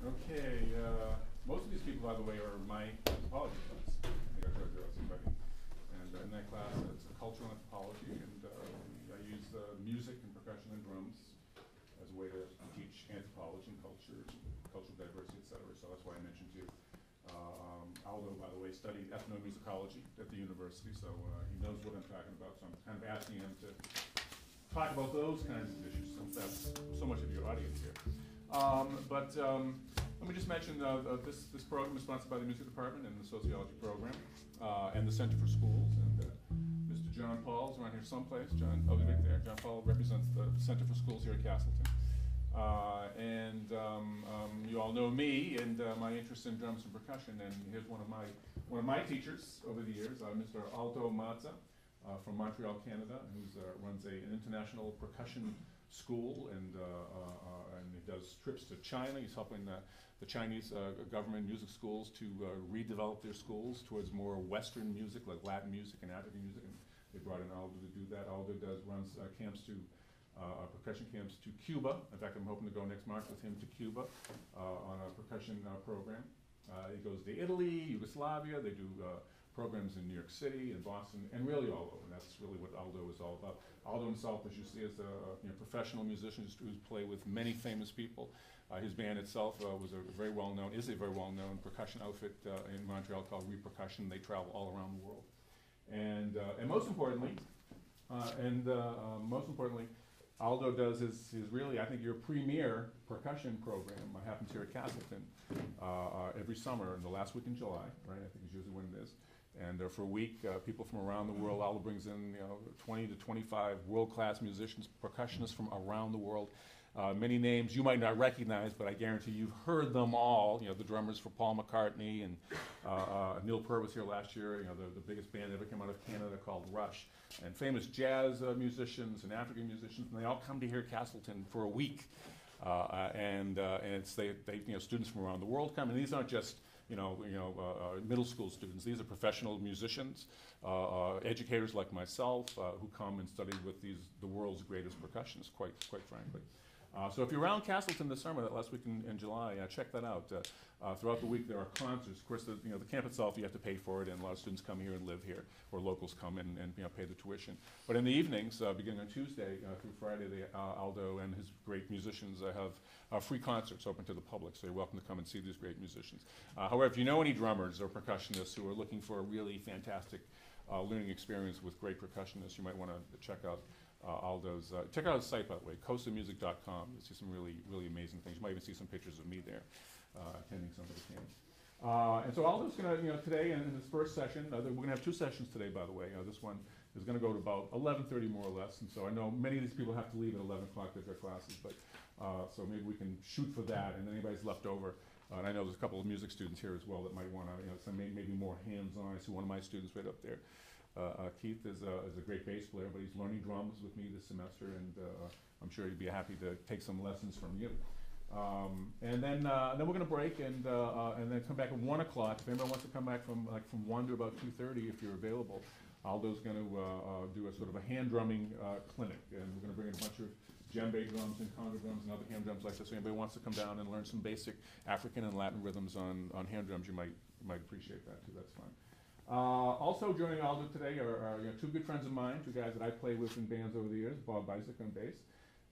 Okay, most of these people, by the way, are my anthropology class. I think I've heard there somebody. And in that class, it's a cultural anthropology, and I use music and percussion and drums as a way to teach anthropology and culture, cultural diversity, etc. So that's why I mentioned you. Aldo, by the way, studied ethnomusicology at the university, so he knows what I'm talking about. So I'm kind of asking him to talk about those kinds of issues, since that's so much of your audience here. Let me just mention this program is sponsored by the music department and the sociology program and the Center for Schools. And Mr. John Paul is around here someplace. John, oh, he's right there. John Paul represents the Center for Schools here at Castleton. You all know me and my interest in drums and percussion. And here's one of my teachers over the years, Mr. Aldo Mazza from Montreal, Canada, who runs an international percussion school, and he does trips to China. He's helping the Chinese government music schools to redevelop their schools towards more Western music, like Latin music and African music. And they brought in Aldo to do that. Aldo runs camps to percussion camps to Cuba. In fact, I'm hoping to go next March with him to Cuba on a percussion program. He goes to Italy, Yugoslavia. They do programs in New York City and Boston, and really all over. And that's really what Aldo is all about. Aldo himself, as you see, is a professional musician who's played with many famous people. His band itself is a very well-known percussion outfit in Montreal called Percussion. They travel all around the world. And most importantly, Aldo does his really, I think, your premier percussion program happens here at Castleton every summer in the last week in July, right? I think is usually when it is. And for a week, people from around the world, Aldo brings in 20 to 25 world-class musicians, percussionists from around the world. Many names you might not recognize, but I guarantee you've heard them all. The drummers for Paul McCartney, and Neil Peart was here last year. The biggest band that ever came out of Canada called Rush, and famous jazz musicians and African musicians, and they all come to here at Castleton for a week. And it's students from around the world come, and these aren't just middle school students. These are professional musicians, educators like myself, who come and study with the world's greatest percussionists, quite frankly. So if you're around Castleton this summer, that last week in July, check that out. Throughout the week there are concerts. Of course, the camp itself, you have to pay for it, and a lot of students come here and live here, or locals come and pay the tuition. But in the evenings, beginning on Tuesday through Friday, Aldo and his great musicians have free concerts open to the public, so you're welcome to come and see these great musicians. However, if you know any drummers or percussionists who are looking for a really fantastic learning experience with great percussionists, you might want to check out Aldo's. Check out his site, by the way, KoSAmusic.com. You'll see some really, really amazing things. You might even see some pictures of me there attending some of the camps. And so Aldo's going to, today in this first session, we're going to have two sessions today, by the way. This one is going to go to about 11:30 more or less. And so I know many of these people have to leave at 11 o'clock at their classes, but so maybe we can shoot for that, and then anybody's left over. And I know there's a couple of music students here as well that might want to, some maybe more hands-on. I see one of my students right up there. Keith is a great bass player, but he's learning drums with me this semester, and I'm sure he'd be happy to take some lessons from you. And then we're going to break and then come back at 1 o'clock. If anybody wants to come back from 1 to about 2:30, if you're available, Aldo's going to do a sort of a hand drumming clinic, and we're going to bring in a bunch of djembe drums and conga drums and other hand drums like this. So anybody wants to come down and learn some basic African and Latin rhythms on hand drums, you might appreciate that too. That's fine. Also joining Aldo today are two good friends of mine, two guys that I played with in bands over the years, Bob Isaac on bass,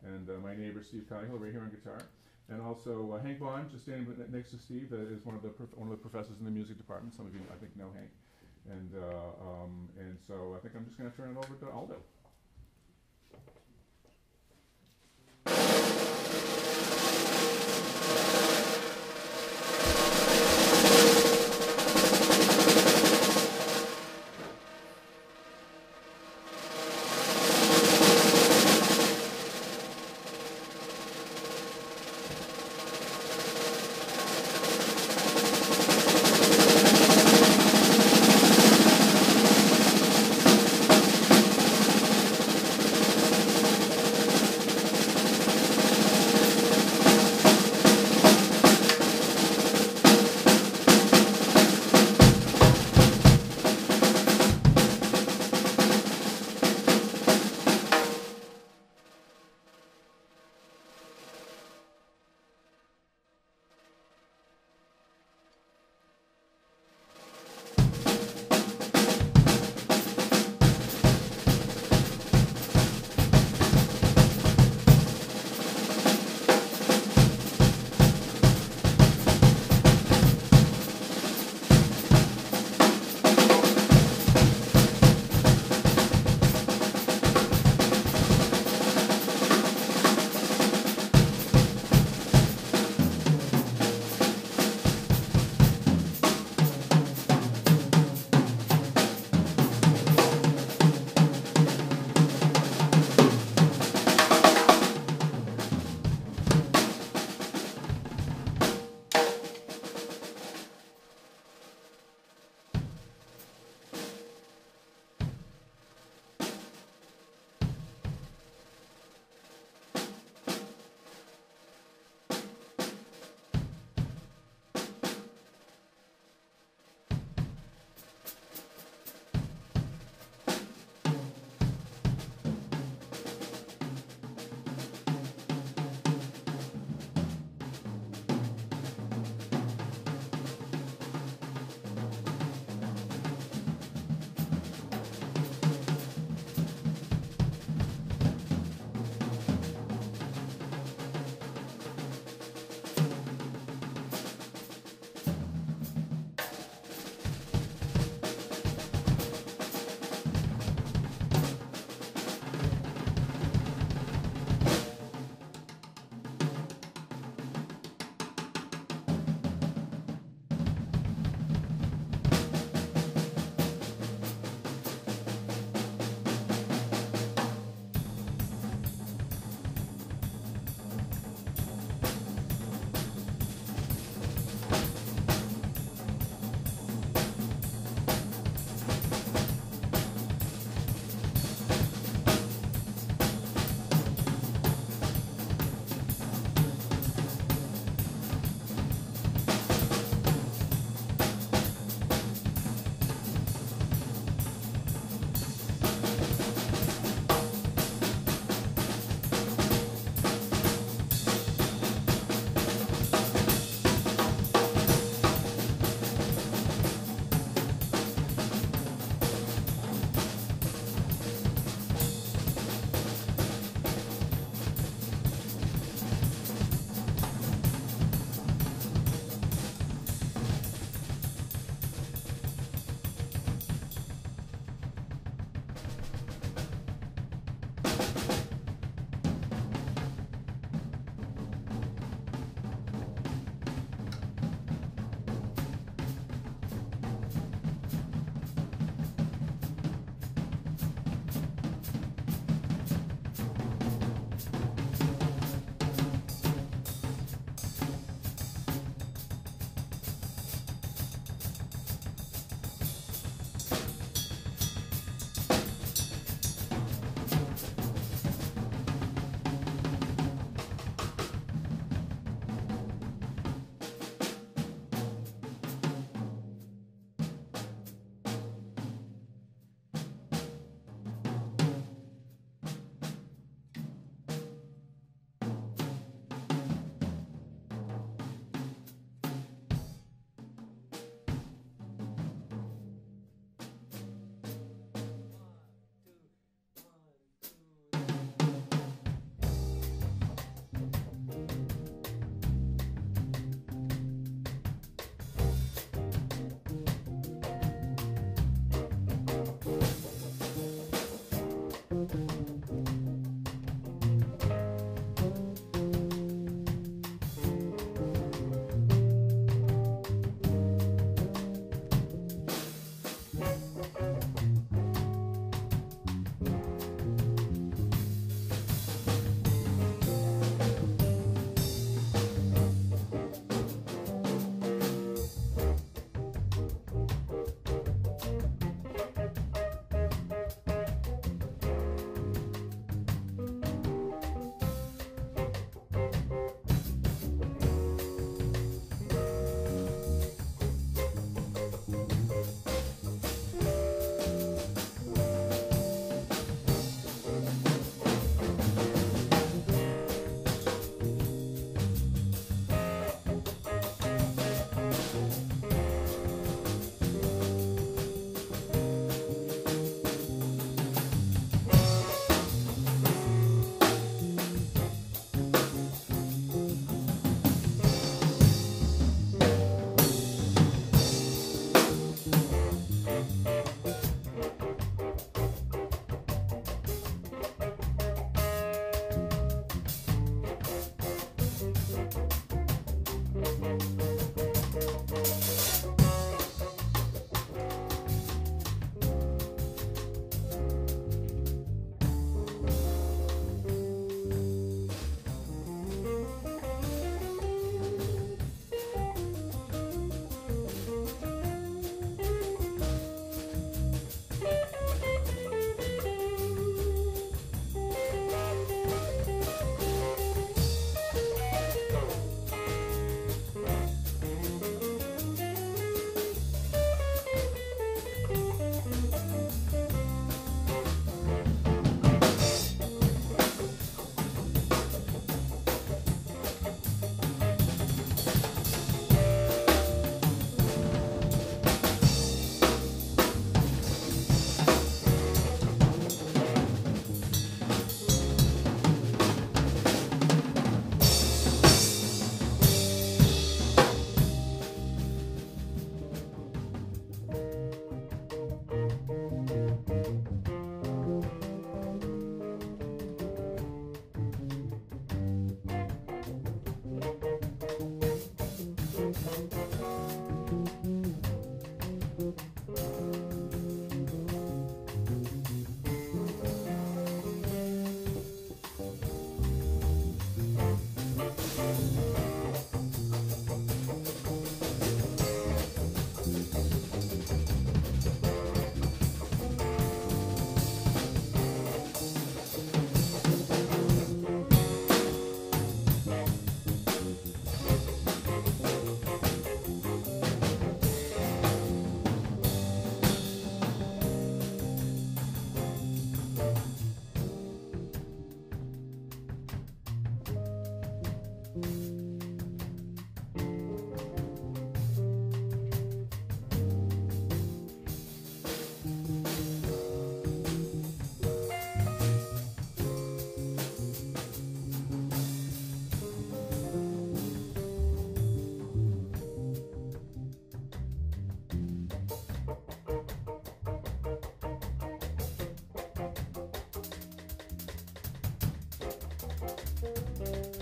and my neighbor Steve Cahill right here on guitar, and also Hank Bond, just standing next to Steve, is one of the professors in the music department. Some of you I think know Hank, and so I think I'm just going to turn it over to Aldo. Thank you.